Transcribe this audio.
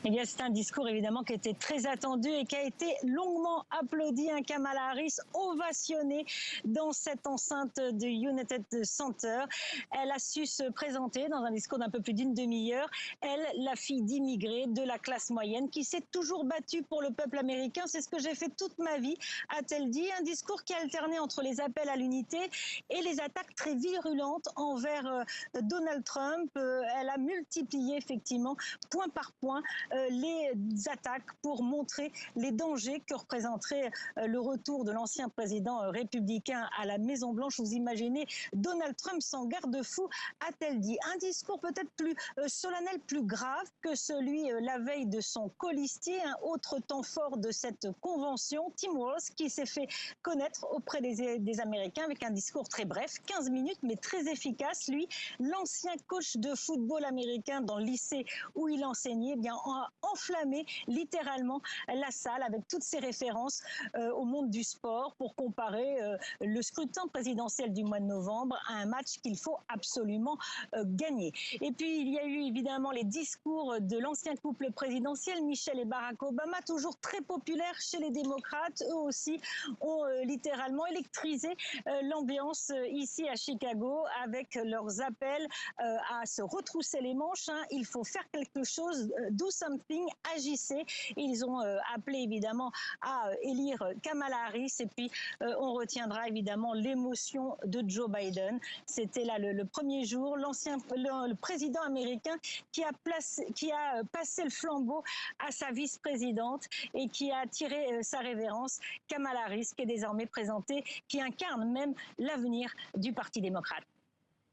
Eh bien, c'est un discours évidemment qui était très attendu et qui a été longuement applaudi. Kamala Harris ovationnée dans cette enceinte de United Center. Elle a su se présenter dans un discours d'un peu plus d'une demi-heure. Elle, la fille d'immigrés de la classe moyenne, qui s'est toujours battue pour le peuple américain. C'est ce que j'ai fait toute ma vie, a-t-elle dit. Un discours qui a alterné entre les appels à l'unité et les attaques très virulentes envers Donald Trump. Elle a multiplié effectivement, point par point, les attaques pour montrer les dangers que représenterait le retour de l'ancien président républicain à la Maison-Blanche. Vous imaginez Donald Trump sans garde-fou, a-t-elle dit. Un discours peut-être plus solennel, plus grave que celui la veille de son colistier. Un autre temps fort de cette convention, Tim Walz, qui s'est fait connaître auprès des Américains avec un discours très bref, 15 minutes, mais très efficace. Lui, l'ancien coach de football américain dans le lycée où il enseignait, eh bien, a enflammé littéralement la salle avec toutes ses références au monde du sport pour comparer le scrutin présidentiel du mois de novembre à un match qu'il faut absolument gagner. Et puis, il y a eu évidemment les discours de l'ancien couple présidentiel, Michelle et Barack Obama, toujours très populaires chez les démocrates. Eux aussi ont littéralement électrisé l'ambiance ici à Chicago avec leurs appels à se retrousser les manches. Il faut faire quelque chose, do something, agissez. Ils ont appelé évidemment à élire Kamala Harris et puis on retiendra évidemment l'émotion de Joe Biden. C'était là le premier jour, le président américain qui a passé le flambeau à sa vice-présidente et qui a tiré sa révérence, Kamala Harris, qui est désormais présentée, qui incarne même l'avenir du Parti démocrate.